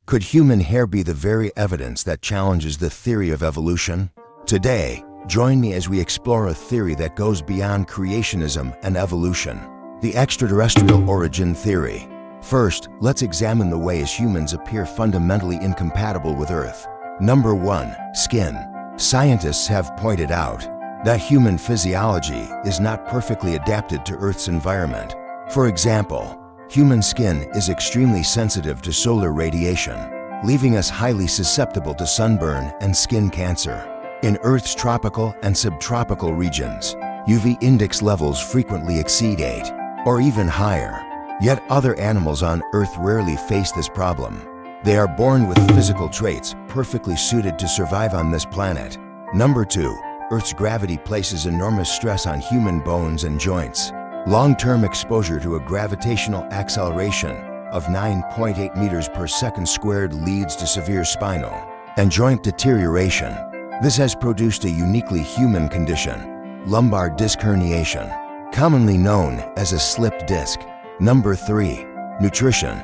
Could human hair be the very evidence that challenges the theory of evolution? Today, join me as we explore a theory that goes beyond creationism and evolution, the extraterrestrial origin theory. First, let's examine the ways humans appear fundamentally incompatible with Earth. Number 1. Skin. Scientists have pointed out that human physiology is not perfectly adapted to Earth's environment. For example, human skin is extremely sensitive to solar radiation, leaving us highly susceptible to sunburn and skin cancer. In Earth's tropical and subtropical regions, UV index levels frequently exceed 8 or even higher. Yet other animals on Earth rarely face this problem. They are born with physical traits perfectly suited to survive on this planet. Number 2. Earth's gravity places enormous stress on human bones and joints. Long-term exposure to a gravitational acceleration of 9.8 meters per second squared leads to severe spinal and joint deterioration. This has produced a uniquely human condition, lumbar disc herniation, commonly known as a slipped disc. Number 3. Nutrition.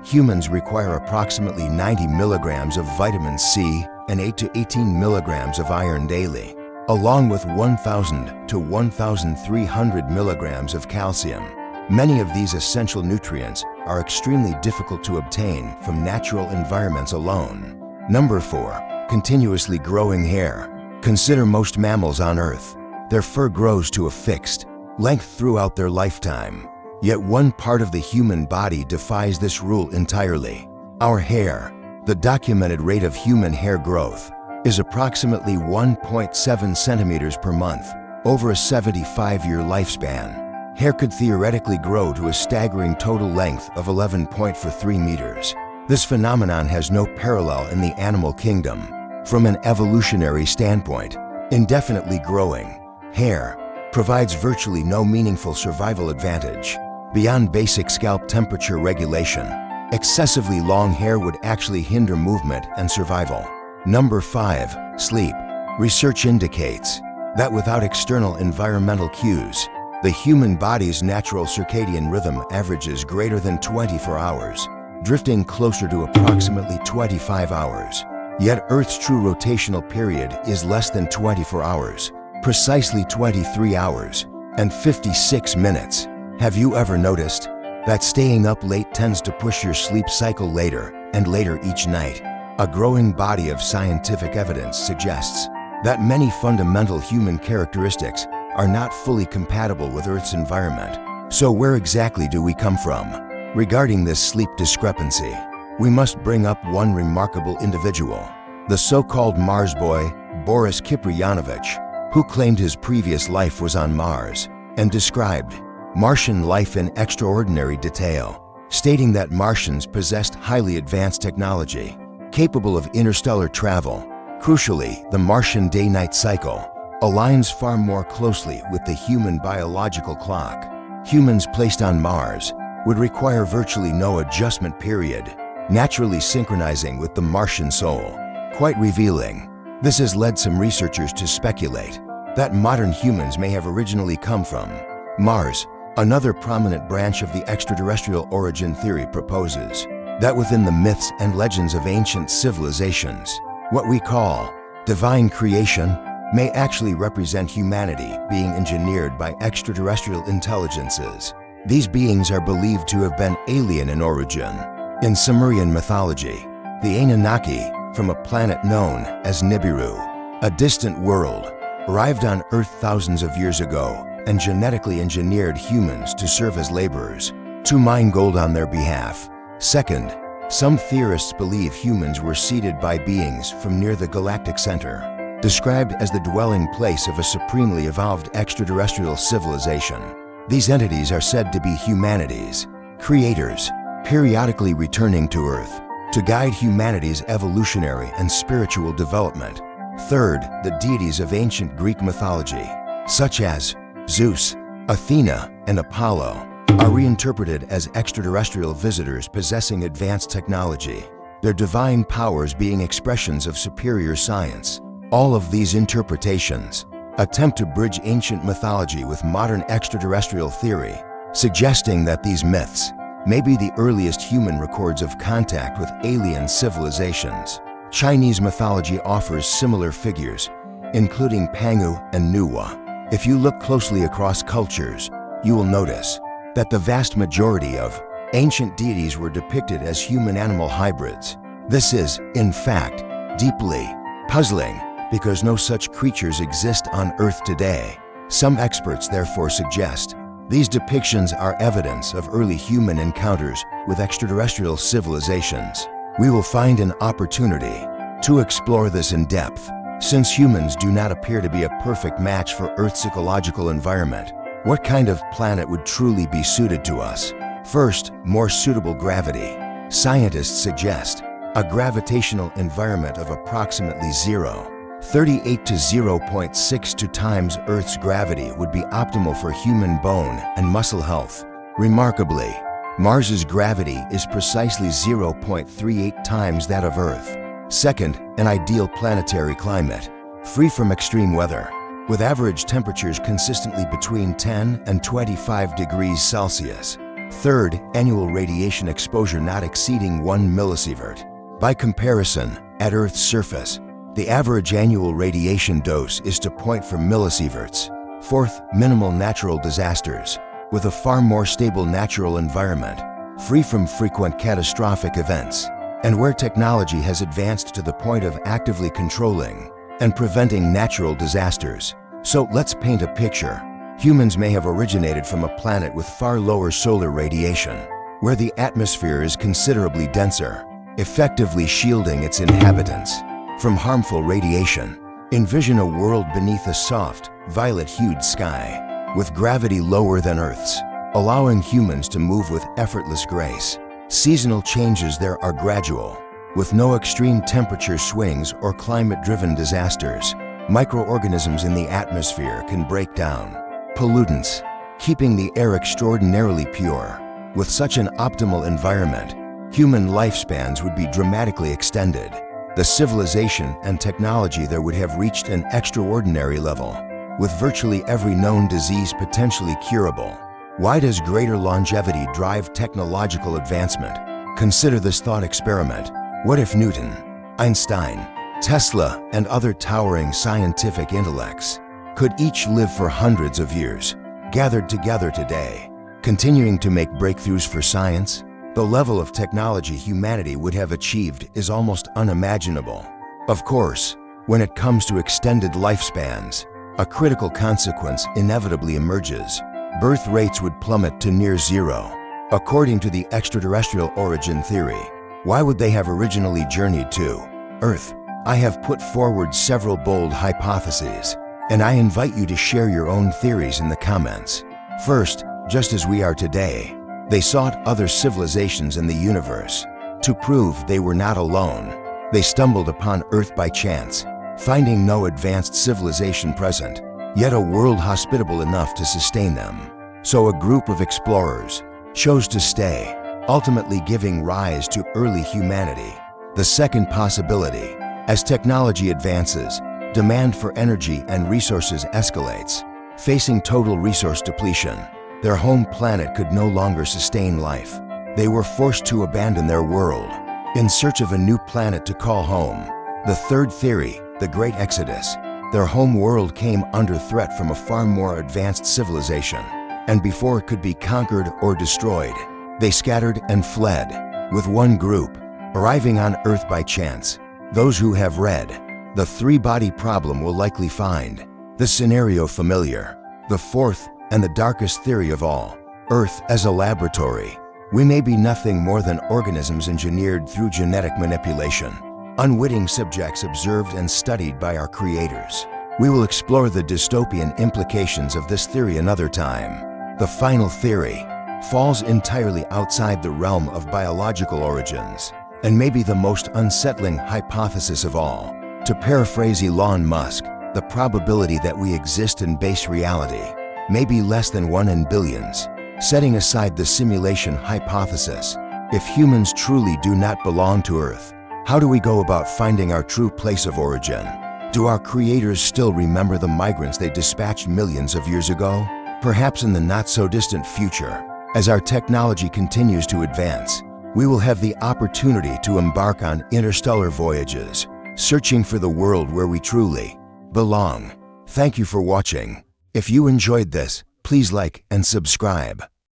Humans require approximately 90 milligrams of vitamin C and 8 to 18 milligrams of iron daily, along with 1,000 to 1,300 milligrams of calcium. Many of these essential nutrients are extremely difficult to obtain from natural environments alone. Number 4. Continuously growing hair. Consider most mammals on Earth. Their fur grows to a fixed length throughout their lifetime. Yet one part of the human body defies this rule entirely. Our hair. The documented rate of human hair growth is approximately 1.7 centimeters per month over a 75-year lifespan. Hair could theoretically grow to a staggering total length of 11.43 meters. This phenomenon has no parallel in the animal kingdom. From an evolutionary standpoint, indefinitely growing hair provides virtually no meaningful survival advantage. Beyond basic scalp temperature regulation, excessively long hair would actually hinder movement and survival. Number 5. Sleep. Research indicates that without external environmental cues, the human body's natural circadian rhythm averages greater than 24 hours, drifting closer to approximately 25 hours. Yet Earth's true rotational period is less than 24 hours, precisely 23 hours and 56 minutes. Have you ever noticed that staying up late tends to push your sleep cycle later and later each night? A growing body of scientific evidence suggests that many fundamental human characteristics are not fully compatible with Earth's environment. So where exactly do we come from? Regarding this sleep discrepancy, we must bring up one remarkable individual, the so-called Mars boy, Boris Kiprianovich, who claimed his previous life was on Mars and described Martian life in extraordinary detail, stating that Martians possessed highly advanced technology, capable of interstellar travel. Crucially, the Martian day-night cycle aligns far more closely with the human biological clock. Humans placed on Mars would require virtually no adjustment period, naturally synchronizing with the Martian soul. Quite revealing. This has led some researchers to speculate that modern humans may have originally come from Mars. Another prominent branch of the extraterrestrial origin theory proposes that within the myths and legends of ancient civilizations, what we call divine creation may actually represent humanity being engineered by extraterrestrial intelligences. These beings are believed to have been alien in origin. In Sumerian mythology, the Anunnaki, from a planet known as Nibiru, a distant world, arrived on Earth thousands of years ago and genetically engineered humans to serve as laborers, to mine gold on their behalf. Second, some theorists believe humans were seeded by beings from near the galactic center, described as the dwelling place of a supremely evolved extraterrestrial civilization. These entities are said to be humanity's creators, periodically returning to Earth to guide humanity's evolutionary and spiritual development. Third, the deities of ancient Greek mythology, such as Zeus, Athena, and Apollo, are reinterpreted as extraterrestrial visitors possessing advanced technology, their divine powers being expressions of superior science. All of these interpretations attempt to bridge ancient mythology with modern extraterrestrial theory, suggesting that these myths may be the earliest human records of contact with alien civilizations. Chinese mythology offers similar figures, including Pangu and Nuwa. If you look closely across cultures, you will notice that the vast majority of ancient deities were depicted as human-animal hybrids. This is, in fact, deeply puzzling because no such creatures exist on Earth today. Some experts therefore suggest these depictions are evidence of early human encounters with extraterrestrial civilizations. We will find an opportunity to explore this in depth, since humans do not appear to be a perfect match for Earth's ecological environment. What kind of planet would truly be suited to us? First, more suitable gravity. Scientists suggest a gravitational environment of approximately 0.38 to 0.62 times Earth's gravity would be optimal for human bone and muscle health. Remarkably, Mars's gravity is precisely 0.38 times that of Earth. Second, an ideal planetary climate, free from extreme weather, with average temperatures consistently between 10 and 25 degrees Celsius. Third, annual radiation exposure not exceeding 1 millisievert. By comparison, at Earth's surface, the average annual radiation dose is to 0.4 millisieverts. Fourth, minimal natural disasters, with a far more stable natural environment, free from frequent catastrophic events, and where technology has advanced to the point of actively controlling and preventing natural disasters. So let's paint a picture. Humans may have originated from a planet with far lower solar radiation, where the atmosphere is considerably denser, effectively shielding its inhabitants from harmful radiation. Envision a world beneath a soft, violet-hued sky, with gravity lower than Earth's, allowing humans to move with effortless grace. Seasonal changes there are gradual, with no extreme temperature swings or climate-driven disasters. Microorganisms in the atmosphere can break down pollutants, keeping the air extraordinarily pure. With such an optimal environment, human lifespans would be dramatically extended. The civilization and technology there would have reached an extraordinary level, with virtually every known disease potentially curable. Why does greater longevity drive technological advancement? Consider this thought experiment. What if Newton, Einstein, Tesla, and other towering scientific intellects could each live for hundreds of years, gathered together today, continuing to make breakthroughs for science? The level of technology humanity would have achieved is almost unimaginable. Of course, when it comes to extended lifespans, a critical consequence inevitably emerges. Birth rates would plummet to near zero. According to the extraterrestrial origin theory, why would they have originally journeyed to Earth? I have put forward several bold hypotheses, and I invite you to share your own theories in the comments. First, just as we are today, they sought other civilizations in the universe. To prove they were not alone, they stumbled upon Earth by chance, finding no advanced civilization present, yet a world hospitable enough to sustain them. So a group of explorers chose to stay, ultimately giving rise to early humanity. The second possibility, as technology advances, demand for energy and resources escalates. Facing total resource depletion, their home planet could no longer sustain life. They were forced to abandon their world, in search of a new planet to call home. The third theory, the Great Exodus. Their home world came under threat from a far more advanced civilization, and before it could be conquered or destroyed, they scattered and fled, with one group arriving on Earth by chance. Those who have read The Three-Body Problem will likely find this scenario familiar. The fourth and the darkest theory of all, Earth as a laboratory. We may be nothing more than organisms engineered through genetic manipulation, unwitting subjects observed and studied by our creators. We will explore the dystopian implications of this theory another time. The final theory falls entirely outside the realm of biological origins, and may be the most unsettling hypothesis of all. To paraphrase Elon Musk, the probability that we exist in base reality may be less than 1 in billions. Setting aside the simulation hypothesis, if humans truly do not belong to Earth, how do we go about finding our true place of origin? Do our creators still remember the migrants they dispatched millions of years ago? Perhaps in the not-so-distant future, As our technology continues to advance, we will have the opportunity to embark on interstellar voyages, searching for the world where we truly belong. Thank you for watching. If you enjoyed this, please like and subscribe.